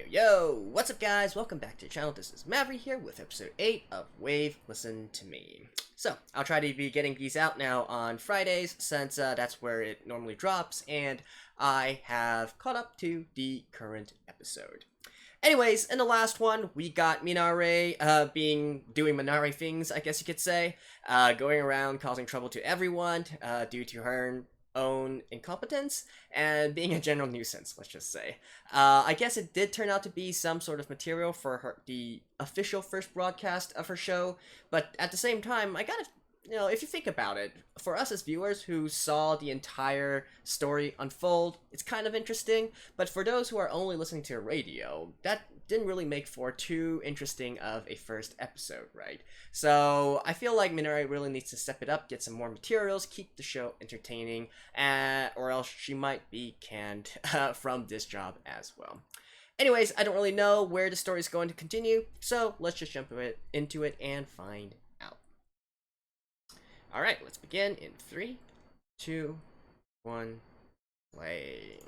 Yo, what's up guys? Welcome back to the channel. This is Maverick here with episode 8 of Wave Listen to Me. So, I'll try to be getting these out now on Fridays since that's where it normally drops, and I have caught up to the current episode. Anyways, in the last one, we got Minare doing Minare things, I guess you could say, going around causing trouble to everyone due to her own incompetence and being a general nuisance, let's just say. I guess it did turn out to be some sort of material for the official first broadcast of her show, but at the same time, I gotta, if you think about it, for us as viewers who saw the entire story unfold, it's kind of interesting, but for those who are only listening to a radio, that didn't really make for too interesting of a first episode, right? So I feel like Minare really needs to step it up, get some more materials, keep the show entertaining, or else she might be canned from this job as well. Anyways, I don't really know where the story is going to continue, so let's just jump into it and find out. Alright, let's begin in 3, 2, 1, play.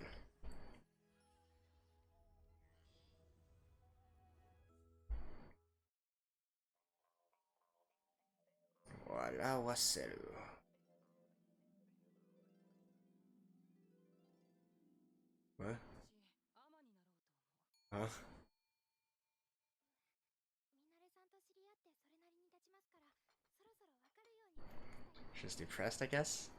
Warawaseru. What? Huh? She's depressed, I guess?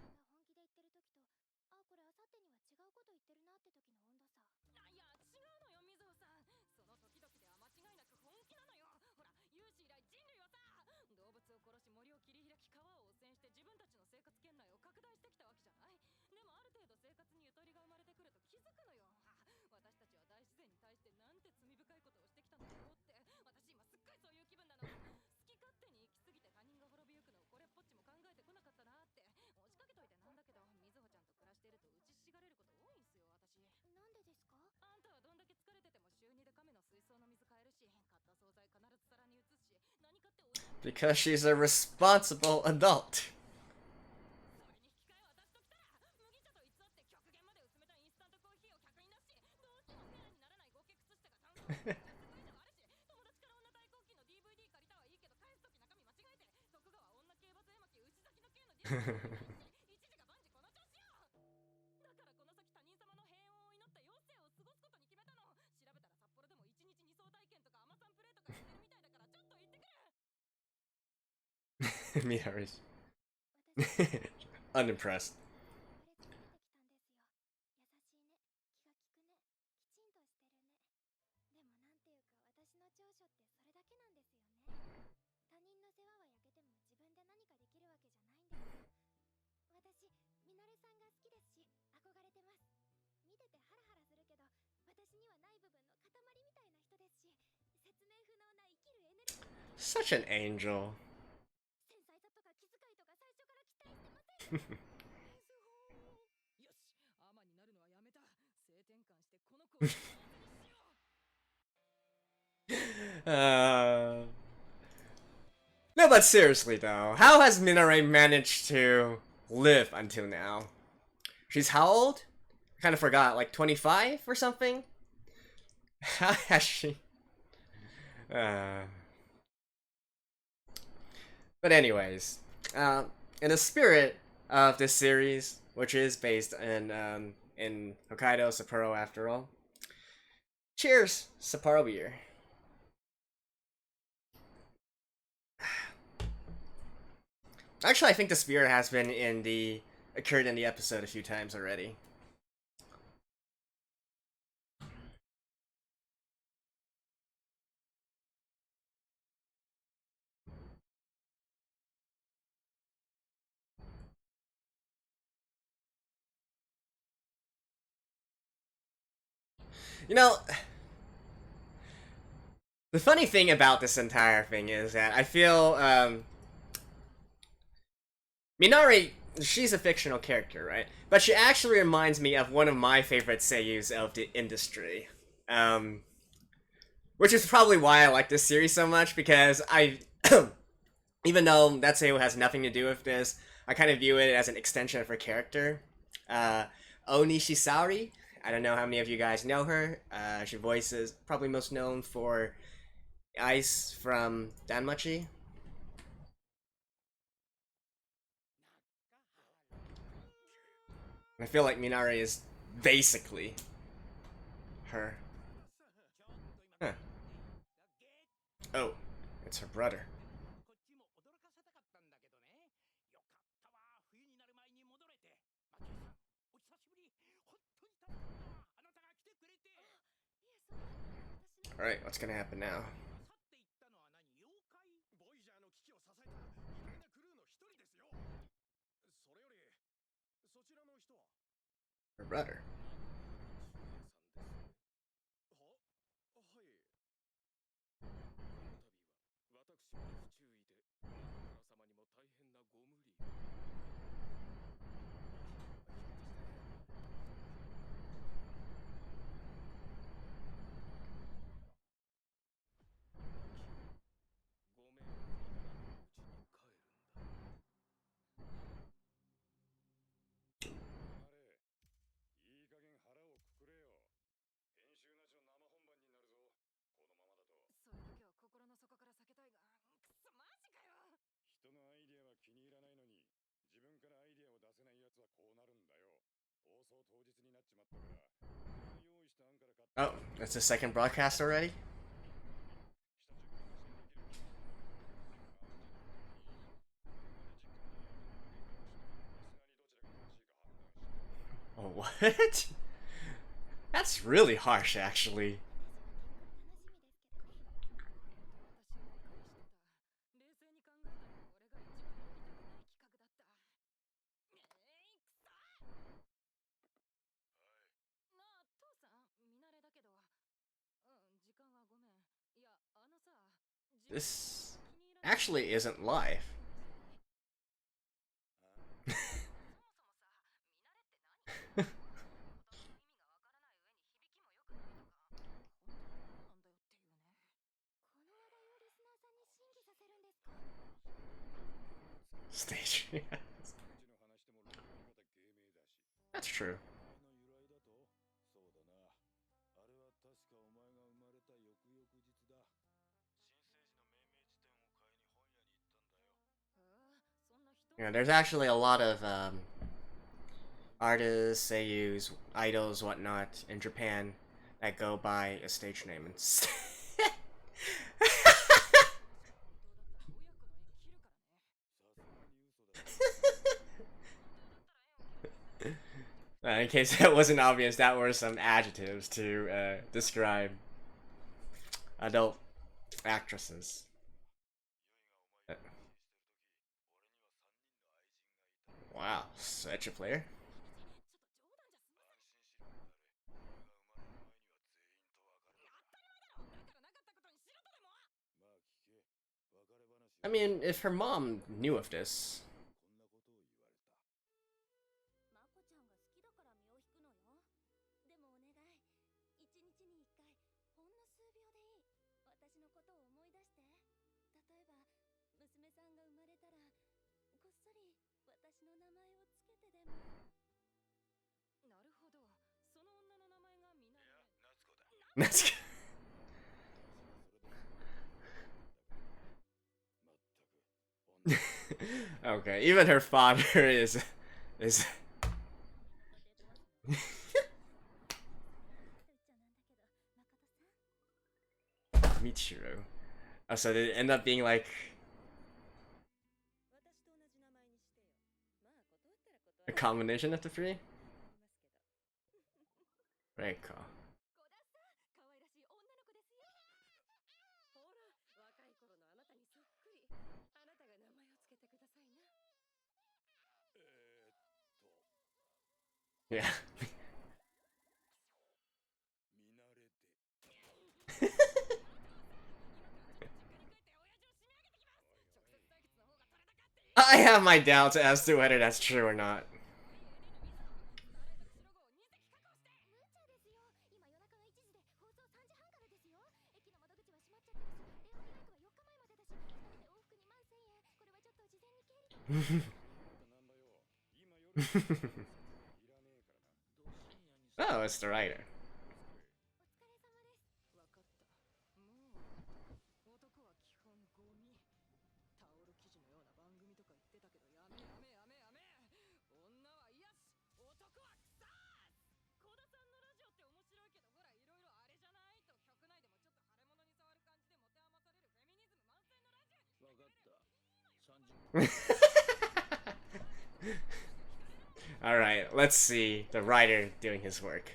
Because she's a responsible adult. Minare's unimpressed. Such an angel. No, but seriously though, how has Minare managed to live until now? She's how old? I kind of forgot, like 25 or something? How has she? But anyways, in the spirit of this series, which is based in Hokkaido, Sapporo after all, cheers, Sapporo beer. Actually, I think the spirit has been occurred in the episode a few times already. You know, the funny thing about this entire thing is that I feel, Minare, she's a fictional character, right? But she actually reminds me of one of my favorite seiyus of the industry. Which is probably why I like this series so much, because even though that seiyu has nothing to do with this, I kind of view it as an extension of her character. Oni Shisari, I don't know how many of you guys know her. She voices probably most known for Ice from Danmachi. I feel like Minare is basically her. Huh. Oh, it's her brother. Alright, what's gonna happen now? Her brother. Oh, that's the second broadcast already? Oh, what? That's really harsh, actually. This actually isn't live. Stage. That's true. Yeah, there's actually a lot of artists, seiyus, idols, whatnot in Japan that go by a stage name instead. In case that wasn't obvious, that were some adjectives to describe adult actresses. Wow, such a player. I mean, if her mom knew of this. That's okay. Even her father is Michiro. Oh, so did it end up being like a combination of the three? Very cool. Yeah. I have my doubts as to whether that's true or not. Oh, Oh, it's the writer. わかった。 Alright, let's see the writer doing his work.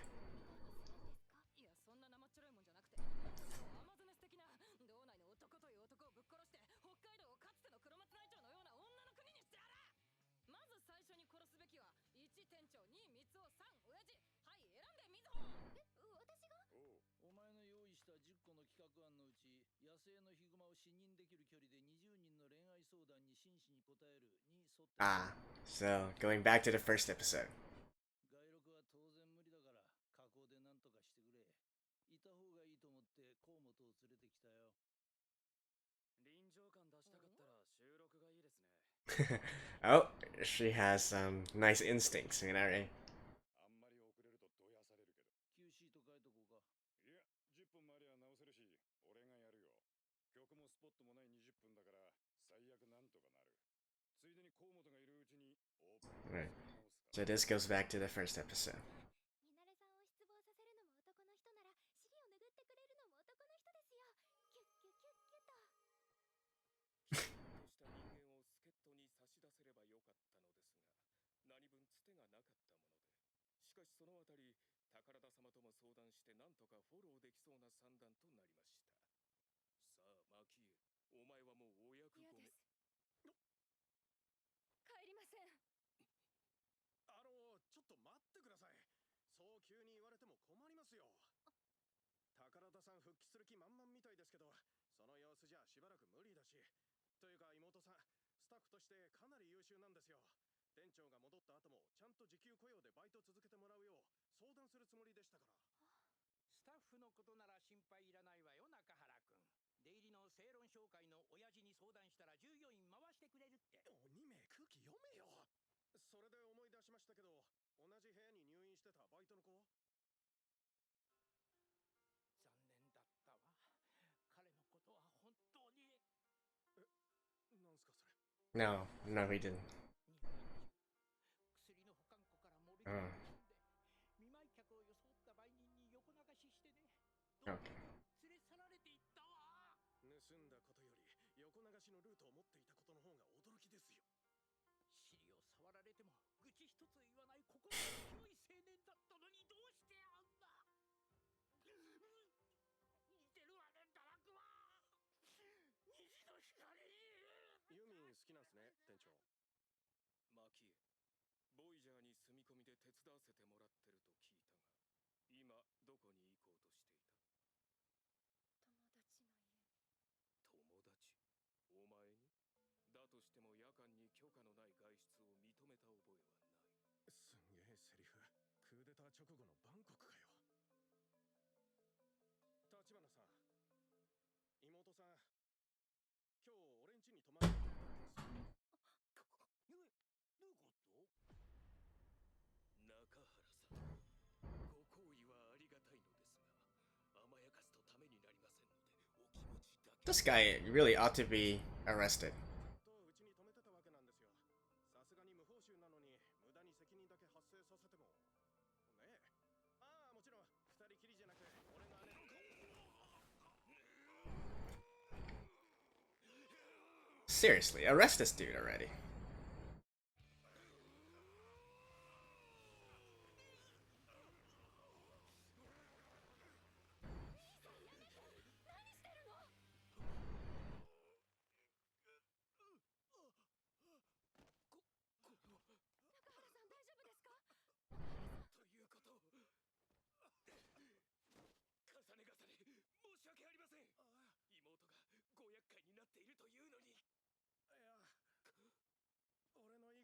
お前の用意した10個の企画案のうち、野生のヒグマを死人できる距離で20人の恋愛相談に真摯に答えるに沿った Ah, so going back to the first episode. 外録は当然無理だから加工でなんとかしてくれ。いた方がいいと思って河本を連れてきたよ。臨場感出したかったら収録がいいですね。 Oh, she has some nice instincts, you know, right? あんまり遅れるとどやされるけど。 Right. So this goes back to the first episode. 2名空気読めよ。それで思い出しましたけど、同じ部屋に入院してたバイトの子は。No, no, we didn't. 薬の保管庫から漏れ出したもんで、見舞い客を装った売人に横流ししてね。どうも連れ去られていったわ。 Okay. どういうこと？ This guy really ought to be arrested. とうちに止めてたわけなんですよ。さすがに無報酬なのに無駄に責任だけ発生させても。ねえ。ああ、もちろん二人きりじゃなく俺の姉。 Seriously, arrest this dude already.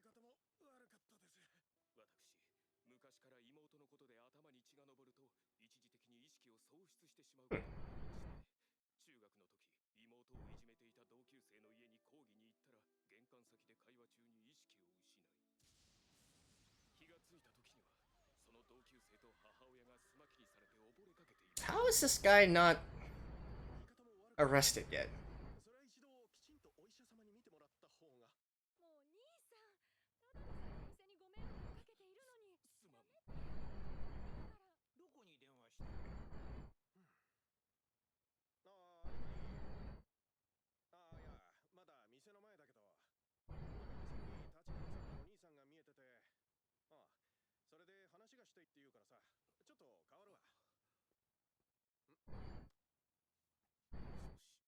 中原さん、大丈夫ですか？私、昔から妹のことで頭に血が上ると一時的に意識を喪失してしまう。How is this guy not arrested yet? それは一度きちんとお医者様に見てもらった方が。もう兄さん、ただでさえお店にご迷惑をかけているのに。すまん。どこに電話した？いや、まだ店の前だけど、立花さんのお兄さんが見えてて、それで話がしたいって言うからさ、ちょっと変わるわ。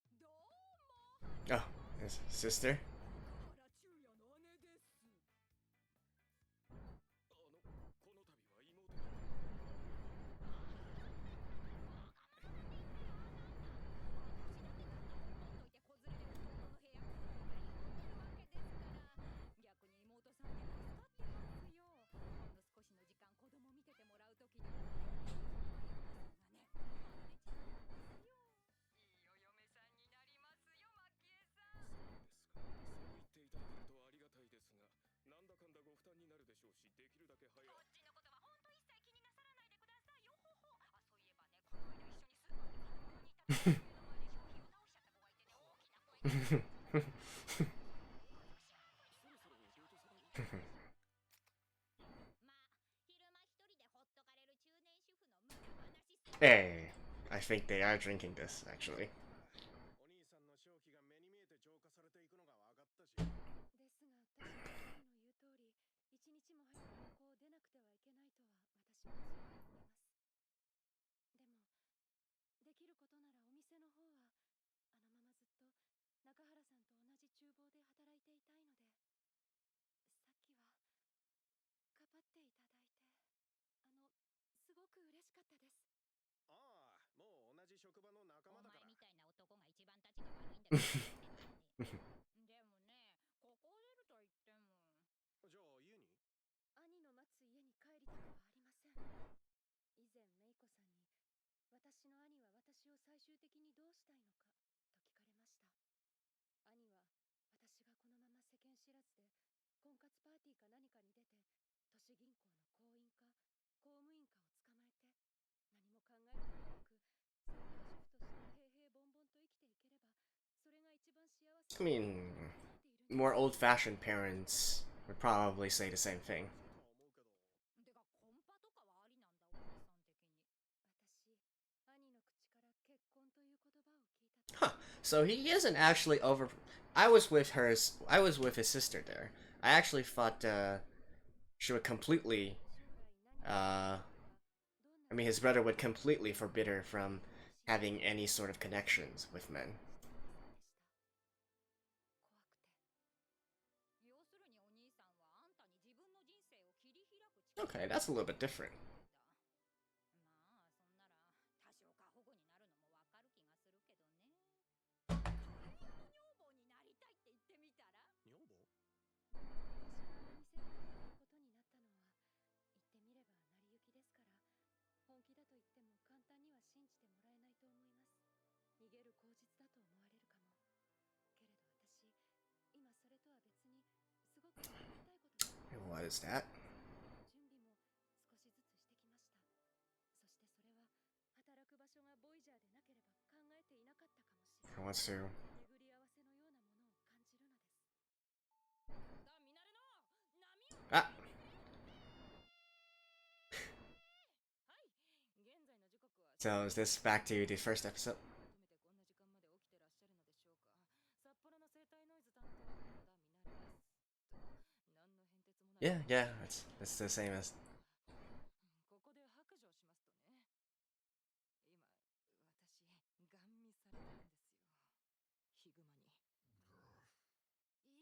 どうも。 Oh, his sister? 原中也の姉です。この度は妹が。逆に妹さんに助かってますよ。ほんの少しの時間子供見ててもらうときでもね。いいお嫁さんになりますよ、マキエさん。そう言っていただけるとありがたいですが、なんだかんだご負担になるでしょうし、できるだけ早こっちのことは本当一切気になさらないでくださいよ。ほほ。あ、そういえばね、この間一緒にスーパーに買い物に行ったら、目の前で商品を直しちゃった子がいてね、大きな声で。まあ、昼間一人でほっとかれる中年主婦の無駄話す。Hey, I think they are drinking this, actually. お兄さんの正気が目に見えて浄化されていくのが分かったし。ですが、確かにの言う通り、一日も早くここを出なくてはいけないとは私も強く思います。でも、できることならお店の方はあのままずっと中原さんと同じ厨房で働いていたいので、さっきはかばっていただいて、すごく嬉しかったです。もう同じ職場の仲間だから。お前みたいな男が一番立ちが悪いんだけど。でもね、ここを出ると言っても。じゃあ家に？兄の待つ家に帰りたくはありません。以前メイコさんに、私の兄は私を最終的にどうしたいのかと聞かれました。兄は私がこのまま世間知らずで婚活パーティーか何かに出て、都市銀行の行員か公務員かを捕まえて、何も考えることなく専業主婦として平々凡々と生きていければ、それが一番幸せ。 I mean, more old-fashioned parents would probably say the same thing. てかコンパとかはありなんだ、お兄さん的に。私、兄の口から結婚という言葉を聞いた。 Huh. So he isn't actually over. I was with his sister there. I actually thought she would completely. I mean, his brother would completely forbid her from having any sort of connections with men. Okay, that's a little bit different. まあ、そんなら多少過保護になるのもわかる気がするけどね。女房になりたいって言ってみたら。女房？私がお店に行くことになったのは、言ってみれば成り行きですから、本気だと言っても簡単には信じてもらえないと思います。逃げる口実だと思われるかも。けれど私、今それとは別にすごくやりたいことが。 What is that? 準備も少しずつしてきました。そしてそれは働く場所がボイジャーでなければ考えていなかったかもしれない。 He wants to. 巡り合わせのようなものを感じるのです。 Ah. はい、現在の時刻は。 So is this back to the first episode? 求めてこんな時間まで起きてらっしゃるのでしょうか。札幌の生体ノイズ担当の田みなりです。何の変哲もない。 Yeah, it's the same as. ここで白状しますとね、今私ガン見されてるんですよ、ヒグマに。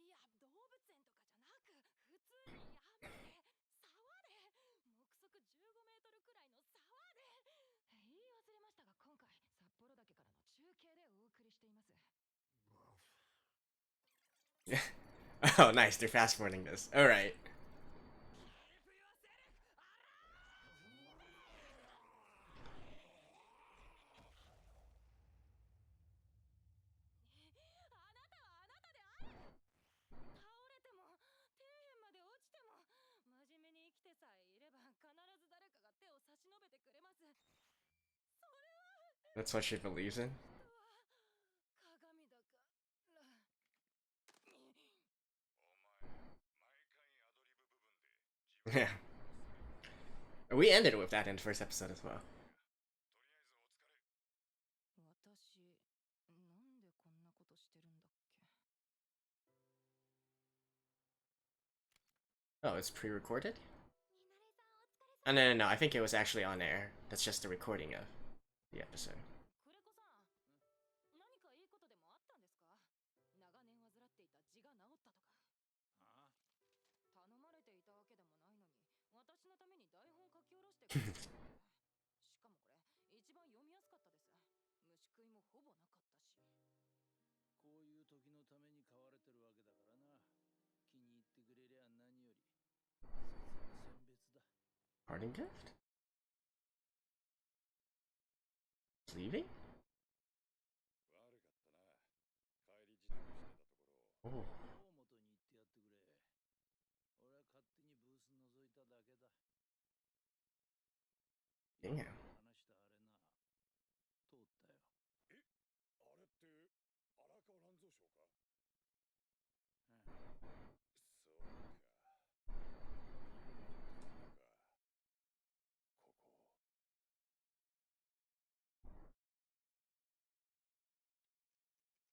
いや、動物園とかじゃなく、普通に山で沢で、目測15メートルくらいの沢で。言い忘れましたが、今回札幌岳からの中継でお送りしています。 Oh, nice. They're fast forwarding this. All right. あなたはあなたである。倒れても底辺まで落ちても真面目に生きてさえいれば必ず誰かが That's what she believes in. 鏡だから Yeah. We ended with that in the first episode as well. 私なんでこんなことしてるんだっけ Oh, it's pre-recorded? Oh, no. I think it was actually on air. That's just a recording of the episode. クレコさん何かいいことでもあったんですか長年患っていた痔が治ったとかあ頼まれていたわけでもないのに私のために台本書き下ろしてくれたんですしかもこれ一番読みやすかったです虫食いもほぼなかったしこういう時のために買われてるわけだからな。気に入ってくれりゃ何より。選別だ。 Parting gift? Leaving? 悪かったな。帰り支度してたところを。Oh. 大元に言ってやってくれ。俺は勝手にブース覗いただけだ。 Damn. 話したあれな。通ったよ。あれって荒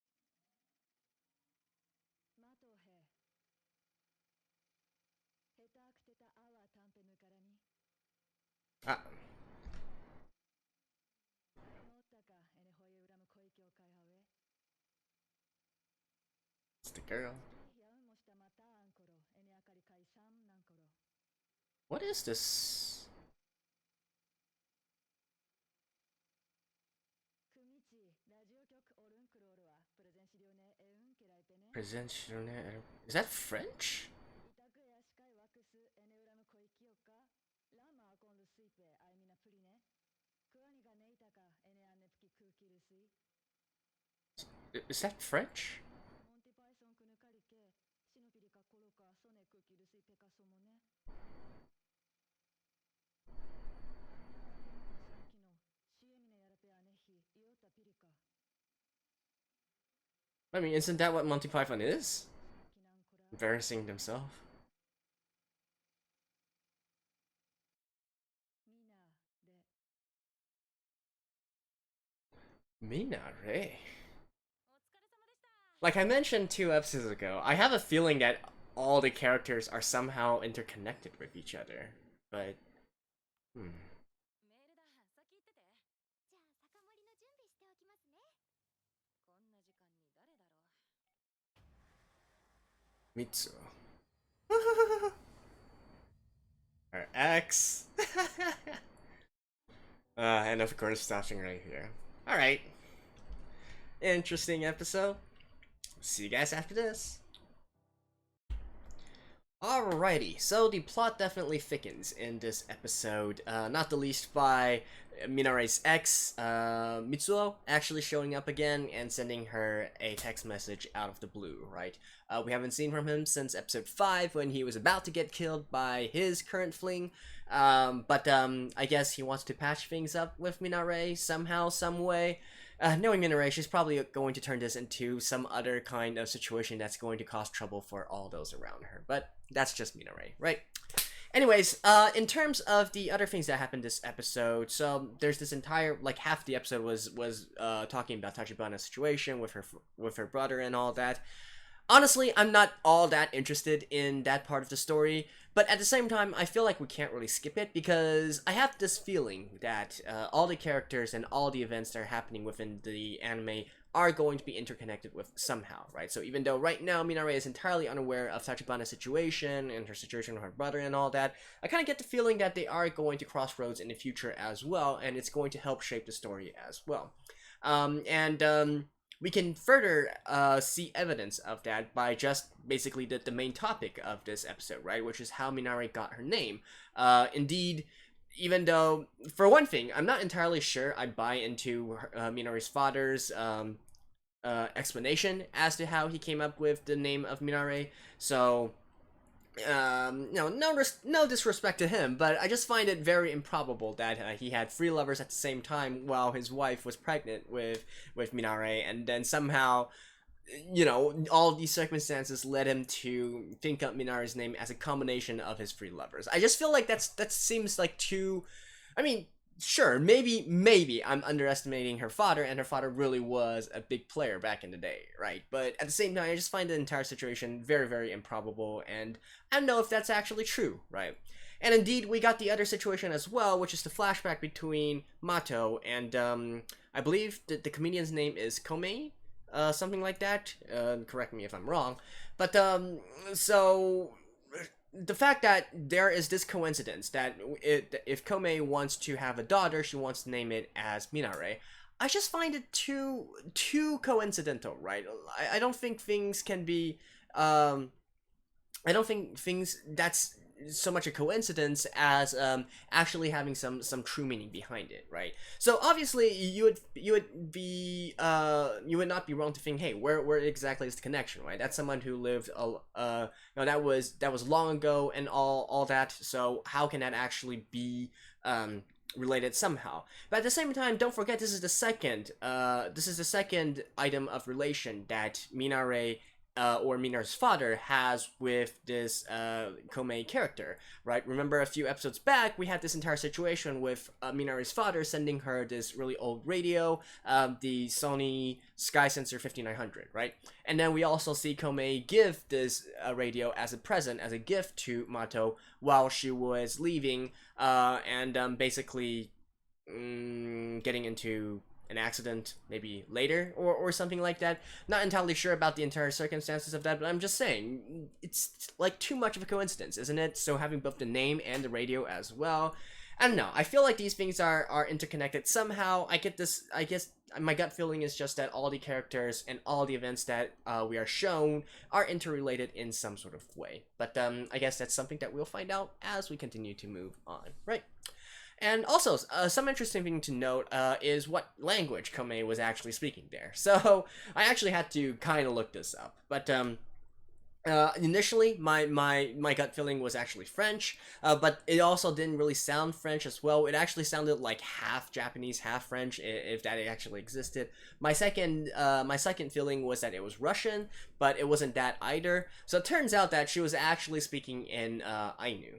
川蘭蔵賞か。うんそうか。なんかここ。マトヘヘタクテタアワタンペヌからに Ah. 誰もおったかエネホイウラム小池を開発へ It's the girl. やうんもしたまたアンコロエネアカリカイサンナンコロ What is this? クミチラジオ局オルンクロールはプレゼン資料ねエウンケライペネ Present. Is that French? イタクやシカイワクスエネウラム小池よかラマーコンルスイペアイミナプリネクワニがネイタかエネアネプキクーキルスイ Is that French? モンティパイソンクヌカリケシノピリカコロカソネクーキルスイペカソモネさっきのシエミネやらペアネヒイオタピリカ I mean, isn't that what Monty Python is? キナンコラ Embarrassing himself. ミナレ Minare. お疲れ様でした Like I mentioned 2 episodes ago, I have a feeling that all the characters are somehow interconnected with each other. But, メールだ先行っててじゃあ酒盛りの準備しておきますねこんな時間に誰だろう Mitsuo. Our ex. And of course, stopping right here. Alright. Interesting episode. See you guys after this. Alrighty, so the plot definitely thickens in this episode, not the least by Minare's ex, Mitsuo, actually showing up again and sending her a text message out of the blue, right? We haven't seen from him since episode 5 when he was about to get killed by his current fling, but I guess he wants to patch things up with Minare somehow, some way. Knowing Minare, she's probably going to turn this into some other kind of situation that's going to cause trouble for all those around her. But that's just Minare, right? Anyways, in terms of the other things that happened this episode, so there's this entire, like, half the episode was talking about Tachibana's situation with her brother and all that. Honestly, I'm not all that interested in that part of the story, but at the same time, I feel like we can't really skip it because I have this feeling that all the characters and all the events that are happening within the anime are going to be interconnected with somehow, right? So even though right now Minare is entirely unaware of Tachibana's situation and her situation with her brother and all that, I kind of get the feeling that they are going to cross roads in the future as well, and it's going to help shape the story as well. We can further see evidence of that by just basically the main topic of this episode, right? Which is how Minare got her name. Indeed, even though, for one thing, I'm not entirely sure I buy into Minare's father's explanation as to how he came up with the name of Minare. So no disrespect to him, but I just find it very improbable that he had 3 lovers at the same time while his wife was pregnant with Minare, and then somehow, all these circumstances led him to think up Minare's name as a combination of his 3 lovers. I just feel like that seems like too. I mean, sure, maybe I'm underestimating her father, and her father really was a big player back in the day, right? But at the same time, I just find the entire situation very, very improbable, and I don't know if that's actually true, right? And indeed, we got the other situation as well, which is the flashback between Mato and, I believe the comedian's name is Komei? Something like that. Correct me if I'm wrong. But, so the fact that there is this coincidence that if Komei wants to have a daughter, she wants to name it as Minare. I just find it too coincidental, right? I don't think things can be. I don't think things that's so much a coincidence as actually having some true meaning behind it, right? So obviously you would not be wrong to think, hey, where exactly is the connection, right? That's someone who lived that was long ago and all that. So how can that actually be related somehow? But at the same time, don't forget this is the second item of relation that Minare or Minare's father has with this Komei character, right? Remember a few episodes back, we had this entire situation with Minare's father sending her this really old radio, the Sony Sky Sensor 5900, right? And then we also see Komei give this radio as a present, as a gift to Mato while she was leaving, and basically getting into an accident maybe later or something like that. Not entirely sure about the entire circumstances of that, but I'm just saying it's like too much of a coincidence, isn't it? So having both the name and the radio as well, I don't know, I feel like these things are interconnected somehow. I guess my gut feeling is just that all the characters and all the events that we are shown are interrelated in some sort of way, but I guess that's something that we'll find out as we continue to move on, right? And also, some interesting thing to note is what language Komei was actually speaking there. So, I actually had to kind of look this up. But initially, my gut feeling was actually French, but it also didn't really sound French as well. It actually sounded like half Japanese, half French, if that actually existed. My second feeling was that it was Russian, but it wasn't that either. So it turns out that she was actually speaking in Ainu.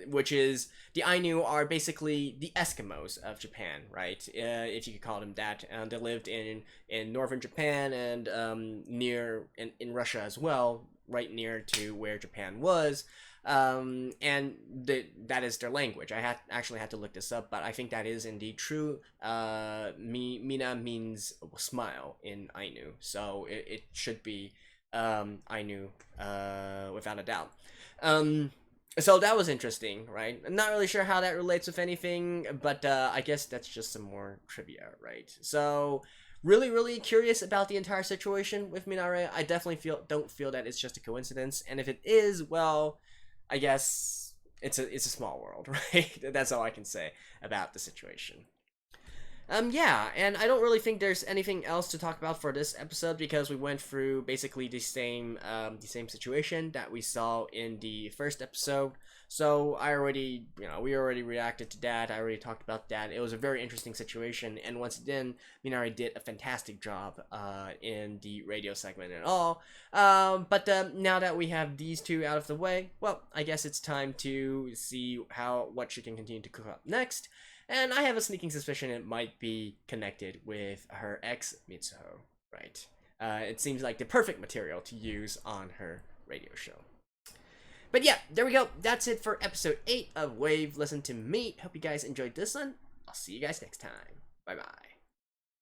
Which is, the Ainu are basically the Eskimos of Japan, right? If you could call them that. They lived in northern Japan and in Russia as well, right near to where Japan was. And that is their language. I actually had to look this up, but I think that is indeed true. Mina means smile in Ainu, so it should be Ainu without a doubt. So that was interesting, right? I'm not really sure how that relates with anything, but I guess that's just some more trivia, right? So, really, really curious about the entire situation with Minare. I definitely don't feel that it's just a coincidence, and if it is, well, I guess it's a small world, right? That's all I can say about the situation. Yeah, and I don't really think there's anything else to talk about for this episode because we went through basically the same situation that we saw in the first episode. So we already reacted to that. I already talked about that. It was a very interesting situation, and once again, Minari did a fantastic job in the radio segment and all. But now that we have these two out of the way, well, I guess it's time to see what she can continue to cook up next. And I have a sneaking suspicion it might be connected with her ex, Mitsuho, right? It seems like the perfect material to use on her radio show. But yeah, there we go. That's it for episode 8 of Wave Listen to Me. Hope you guys enjoyed this one. I'll see you guys next time. Bye-bye.